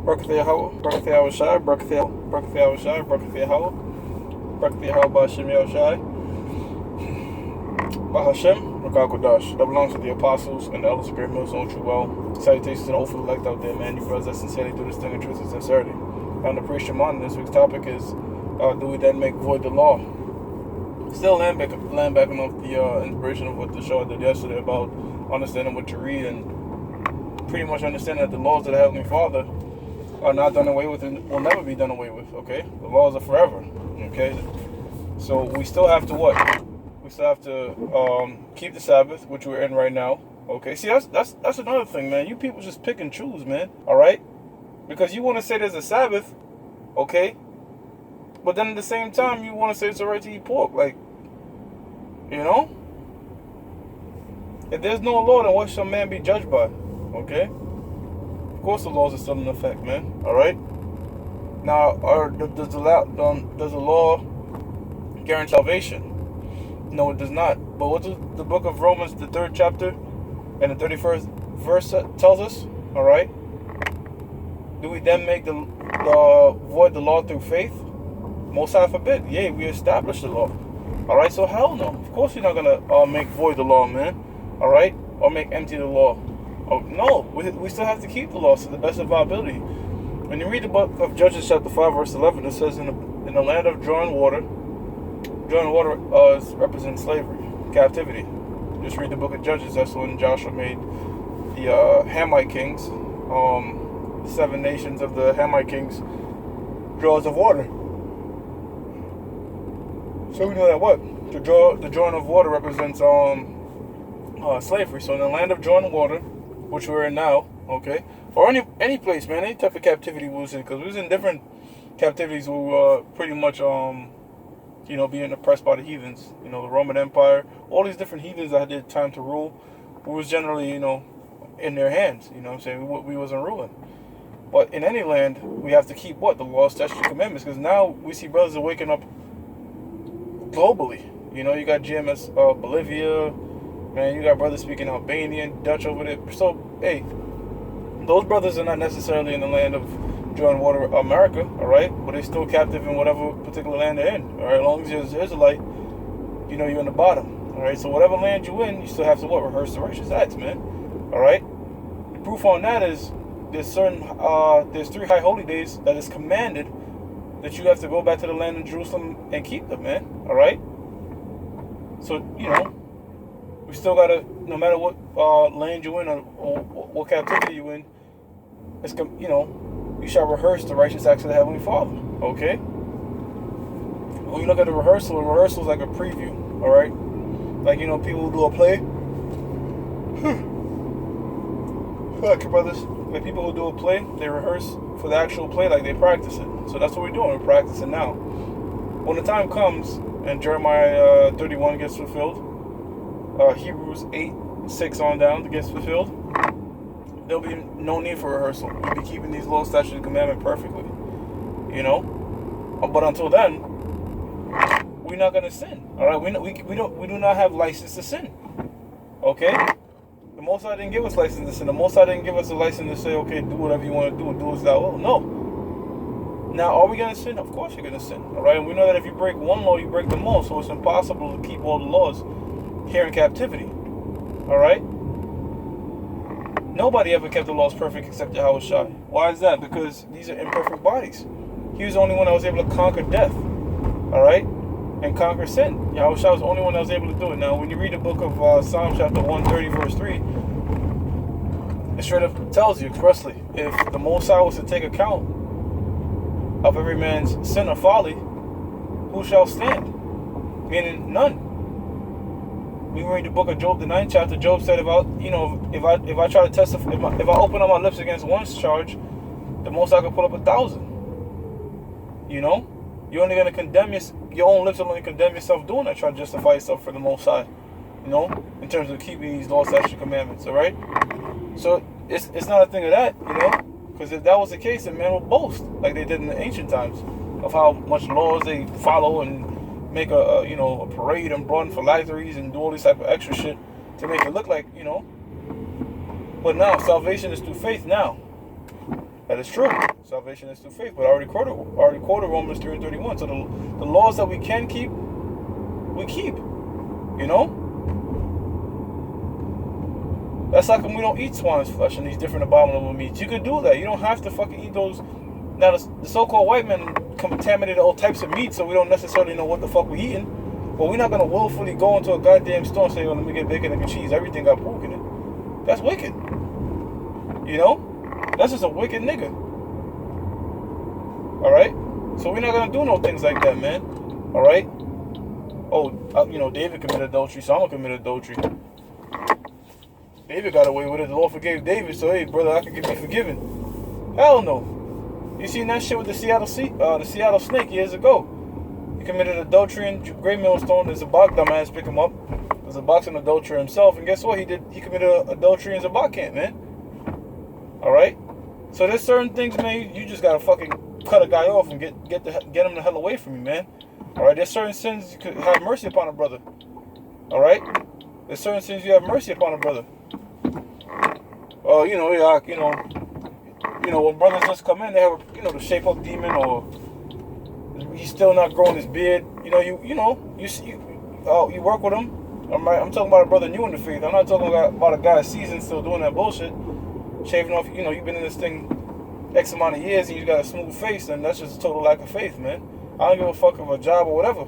Barakatha Yahweh, Barakatha Yahushai, Barakatha Yahushai, Barakatha Yahweh, Barakatha Yahweh Ba'Hashem Yahushai, Ba'Hashem, Rakal Kodash. That belongs to the apostles and the elders of Great Mills, don't you well. Salutations and hopeful elect out there, man. You brothers that sincerely do this thing in truth and sincerity. I'm the priest Shimon. This week's topic is, do we then make void the law? Still land backing off the inspiration of what the show I did yesterday about understanding what you read and pretty much understanding that the laws of the Heavenly Father are not done away with and will never be done away with, okay? The laws are forever, okay? So we still have to what? We still have to keep the Sabbath, which we're in right now, okay? See, that's another thing, man. You people just pick and choose, man, all right? Because you want to say there's a Sabbath, okay? But then at the same time, you want to say it's all right to eat pork, like, you know? If there's no law, then what shall man be judged by, okay? Of course the laws are still in effect, man. All right. Now, does the law guarantee salvation? No, it does not. But what does the book of Romans, the 3rd chapter, and the 31st verse tells us? All right. Do we then make the void the law through faith? Most High forbid. Yea, we establish the law. All right. So hell no. Of course we're not gonna make void the law, man. All right, or make empty the law. Oh, no, we still have to keep the laws to the best of our ability. When you read the book of Judges chapter 5 verse 11, it says in the land of drawing water represents slavery, captivity. Just read the book of Judges. That's when Joshua made the Hamite kings, the 7 nations of the Hamite kings, drawers of water. So we know that what? The drawing of water represents slavery. So in the land of drawing water, which we're in now, okay, or any place, man, any type of captivity we was in, because we was in different captivities. We were pretty much, being oppressed by the heathens. You know, the Roman Empire, all these different heathens that had time to rule. We was generally, in their hands. You know what I'm saying? We wasn't ruling. But in any land, we have to keep what? The law, statutes, and commandments. Because now we see brothers are waking up globally. You know, you got GMS Bolivia. Man, you got brothers speaking Albanian, Dutch over there. So, hey, those brothers are not necessarily in the land of drawing water, America, all right? But they're still captive in whatever particular land they're in, all right? As long as you're an Israelite, you're in the bottom, all right? So whatever land you're in, you still have to what? Rehearse the righteous acts, man, all right? The proof on that is there's 3 high holy days that is commanded that you have to go back to the land of Jerusalem and keep them, man, all right? So, we still gotta, no matter what land you're in or what captivity you're in, it's you shall rehearse the righteous acts of the Heavenly Father. Okay. When you look at the rehearsal is like a preview. All right. Like people who do a play. Okay, brothers. Like people who do a play, they rehearse for the actual play, like they practice it. So that's what we're doing. We're practicing now. When the time comes and Jeremiah 31 gets fulfilled. Hebrews 8:6 on down gets fulfilled, there'll be no need for rehearsal. We'll be keeping these laws, statutes, and commandments perfectly. But until then, we're not gonna sin. All right, we do not have license to sin. Okay, the Most High didn't give us license to sin. The Most High didn't give us a license to say, okay, do whatever you want to do as thou will. No. Now, are we gonna sin? Of course, you're gonna sin. All right, and we know that if you break one law, you break them all. So it's impossible to keep all the laws here in captivity. All right. Nobody ever kept the laws perfect except Yahushua. Why is that? Because these are imperfect bodies. He was the only one that was able to conquer death. All right, and conquer sin. Yahushua was the only one that was able to do it. Now, when you read the book of Psalm chapter 130 verse 3, it straight up tells you expressly, if the Most High was to take account of every man's sin or folly, who shall stand? Meaning none. We read the book of Job, the 9th chapter. Job said, if I try to testify, if I open up my lips against one charge, the Most High could pull up 1,000. You're only gonna condemn your own lips. Will only condemn yourself doing that. Try to justify yourself for the Most High. In terms of keeping these laws, statutes, and commandments. All right. So it's not a thing of that. Because if that was the case, then man would boast like they did in the ancient times of how much laws they follow and make a parade and broaden phylacteries and do all this type of extra shit to make it look like. But now salvation is through faith now. That is true. Salvation is through faith. But I already quoted Romans 3:31. So the laws that we can keep, we keep. You know? That's like when we don't eat swine's flesh and these different abominable meats. You could do that. You don't have to fucking eat those. Now, the so-called white men contaminated all types of meat, so we don't necessarily know what the fuck we're eating. But we're not going to willfully go into a goddamn store and say, oh, let me get bacon and cheese. Everything got pork in it. That's wicked. You know? That's just a wicked nigga. Alright? So we're not going to do no things like that, man. Alright? Oh, you know, David committed adultery, so I'm going to commit adultery. David got away with it. The Lord forgave David, so hey, brother, I can be forgiven. Hell no. You seen that shit with the Seattle Snake years ago? He committed adultery in Great Millstone. There's a box dumbass pick him up. There's a boxing adulterer himself, and guess what? He committed adultery in Zabak camp, man. All right. So there's certain things, man. You just gotta fucking cut a guy off and get him the hell away from you, man. All right. There's certain sins you could have mercy upon a brother. All right. There's certain sins you have mercy upon a brother. You know, like, you know, when brothers just come in, they have, the shape up demon, or he's still not growing his beard. You work with him. I'm talking about a brother new in the faith. I'm not talking about a guy seasoned still doing that bullshit, shaving off. You've been in this thing X amount of years and you got a smooth face, and that's just a total lack of faith, man. I don't give a fuck of a job or whatever.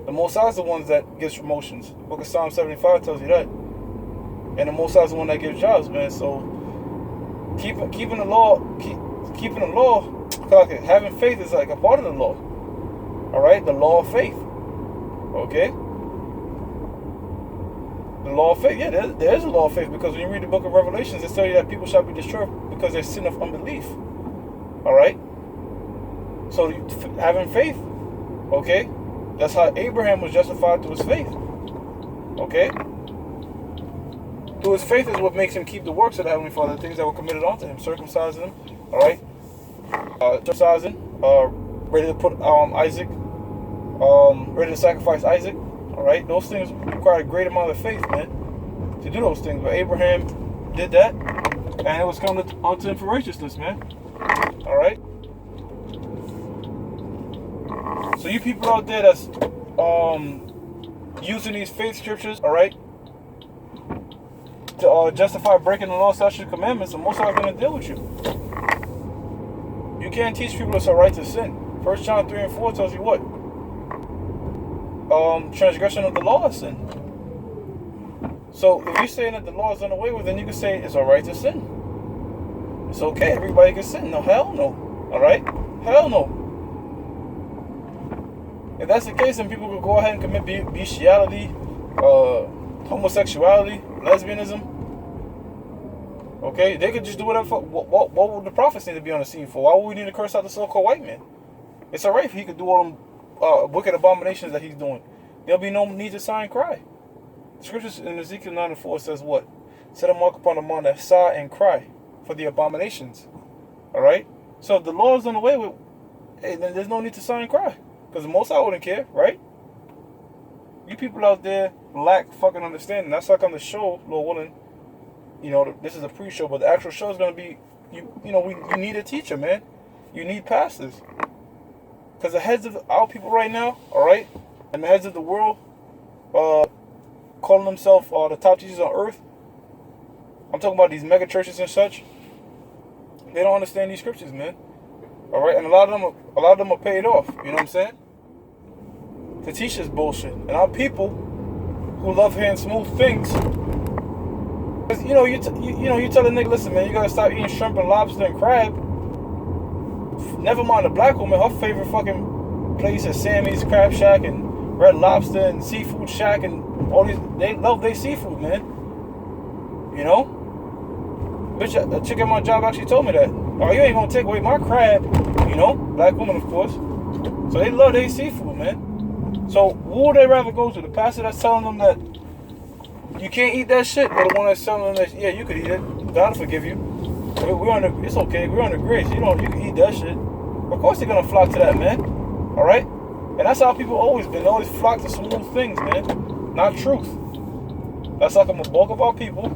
The Most High is the ones that gives promotions. The book of Psalm 75 tells you that. And the Most High is the one that gives jobs, man. So keeping the law, having faith is like a part of the law. All right, the law of faith. Okay, the law of faith. Yeah, there is a law of faith, because when you read the book of Revelations, it tells you that people shall be destroyed because they sin of unbelief. All right. So having faith, okay, that's how Abraham was justified through his faith. Okay. Through his faith is what makes him keep the works of the Heavenly Father, the things that were committed onto him, circumcising him, all right, circumcising, ready to put Isaac, ready to sacrifice Isaac, all right. Those things require a great amount of faith, man, to do those things. But Abraham did that, and it was counted unto him for righteousness, man. All right. So you people out there that's using these faith scriptures, all right, to justify breaking the law, statutes, commandments, the Most High is going to deal with you. You can't teach people it's a right to sin. 1 John 3 and 4 tells you what? Transgression of the law is sin. So if you're saying that the law is done away with, then you can say it's a right to sin. It's okay, everybody can sin. No, hell no. All right? Hell no. If that's the case, then people could go ahead and commit bestiality, homosexuality, lesbianism. Okay, they could just do whatever. What would the prophets need to be on the scene for? Why would we need to curse out the so-called white man? It's alright if he could do all them wicked abominations that he's doing. There'll be no need to sigh and cry. The scriptures in Ezekiel 9 and 4 says what? Set a mark upon the man that sigh and cry for the abominations. Alright? So if the law is done away with, hey, then there's no need to sigh and cry. Because the Most High wouldn't care, right? You people out there lack fucking understanding. That's like on the show, Lord willing. This is a pre-show, but the actual show is going to be, you need a teacher, man. You need pastors. Because the heads of our people right now, all right, and the heads of the world, calling themselves the top teachers on earth, I'm talking about these mega churches and such, they don't understand these scriptures, man. All right, and a lot of them are paid off, you know what I'm saying, to teach this bullshit. And our people who love hearing smooth things, because you tell a nigga, listen, man, you gotta stop eating shrimp and lobster and crab. Never mind the black woman, her favorite fucking place is Sammy's Crab Shack and Red Lobster and Seafood Shack and all these. They love their seafood, man. Bitch, a chick at my job actually told me that. Oh, you ain't gonna take away my crab, black woman, of course. So they love their seafood, man. So who would they rather go to? The pastor that's telling them that you can't eat that shit, or the one that's telling them that, yeah, you could eat it, God will forgive you. It's okay, we're under grace. You can eat that shit. Of course they're gonna flock to that, man. All right, and that's how people always been. They always flock to smooth things, man, not truth. That's like a bulk of our people,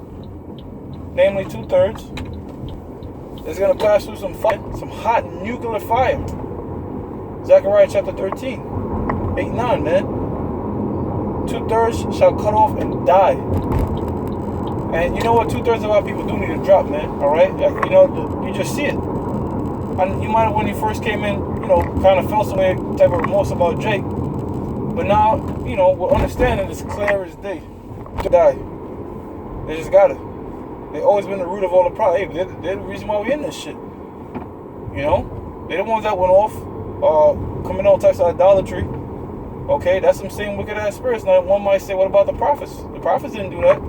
namely 2/3, is going to pass through some fire, some hot nuclear fire. Zechariah chapter 13, 8, 9, man. 2/3 shall cut off and die. And you know what? 2/3 of our people do need to drop, man. All right? You know, you just see it. And you might have, when you first came in, you know, kind of felt some type of remorse about Jake. But now, you know, we're understanding it's clear as day to die. They just got it. They've always been the root of all the problem. Hey, they're the reason why we're in this shit. You know? They're the ones that went off, committing all types of idolatry. Okay, that's some same wicked ass spirits. Now, one might say, what about the prophets? The prophets didn't do that.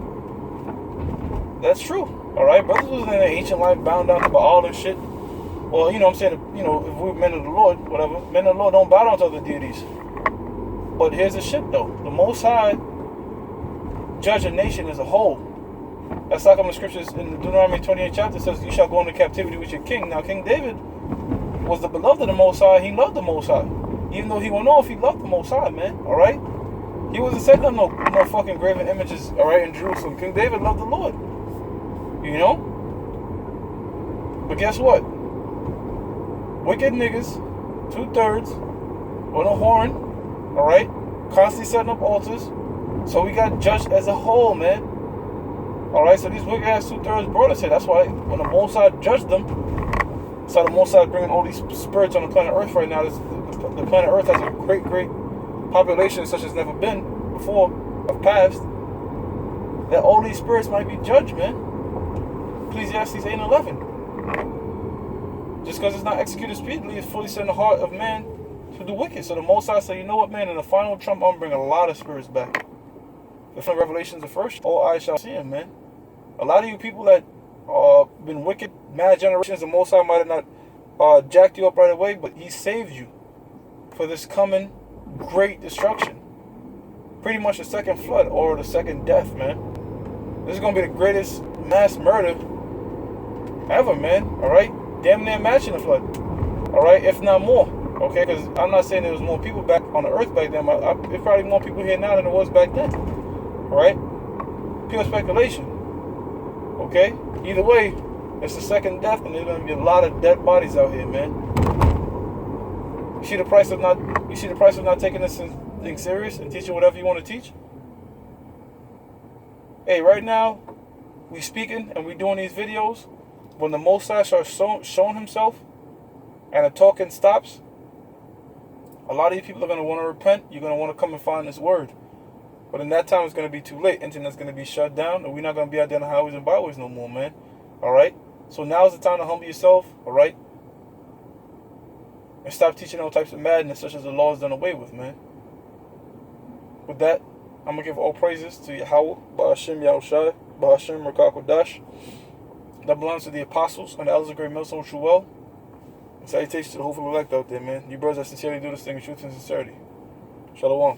That's true. Alright, brothers was in the ancient life bound down to Baal and shit. Well, you know what I'm saying, you know, if we're men of the Lord, whatever, men of the Lord don't bow down to other deities. But here's the shit though. The Most High judge a nation as a whole. That's like in the scriptures in the Deuteronomy 28 chapter says, you shall go into captivity with your king. Now, King David was the beloved of the Most High. He loved the Most High. Even though he went off, he loved the Most High, man. Alright? He wasn't setting up no fucking graven images, alright, in Jerusalem. King David loved the Lord. You know? But guess what? Wicked niggas, 2/3, on a horn, alright? Constantly setting up altars. So we got judged as a whole, man. Alright, so these wicked ass 2/3 brought us here. That's why when the Most High judged them, so the Most High is bringing all these spirits on the planet Earth right now. The planet Earth has a great population such as never been before, of past. That all these spirits might be judged, man. Ecclesiastes 8 and 11. Just because it's not executed speedily, it's fully set in the heart of man to do wicked. So the Most High said, you know what, man, in the final trump, I'm going to bring a lot of spirits back. The film Revelations the first, all eyes shall see him, man. A lot of you people that been wicked, mad generations, the Most High might have not jacked you up right away, but he saved you for this coming great destruction. Pretty much the second flood or the second death, man. This is going to be the greatest mass murder ever, man. Alright? Damn near matching the flood. Alright? If not more. Okay? Because I'm not saying there was more people back on the earth back then. There's probably more people here now than there was back then. Alright? Pure speculation. Okay? Either way, it's the second death, and there's going to be a lot of dead bodies out here, man. You see the price of not taking this thing serious and teaching whatever you want to teach? Hey, right now, we speaking and we doing these videos. When the Most High starts showing himself and the talking stops, a lot of you people are going to want to repent. You're going to want to come and find this word. But in that time, it's going to be too late. Internet's going to be shut down, and we're not going to be out there on the highways and byways no more, man. Alright? So now's the time to humble yourself, alright? And stop teaching all types of madness, such as the law is done away with, man. With that, I'm going to give all praises to Yahweh, Ba'ashem Yahushai, Ba'ashem Rakakwadash. That belongs to the apostles and the elders of great millstone true well. And salutations to the hopeful elect out there, man. You brothers that sincerely do this thing in truth and sincerity. Shalom.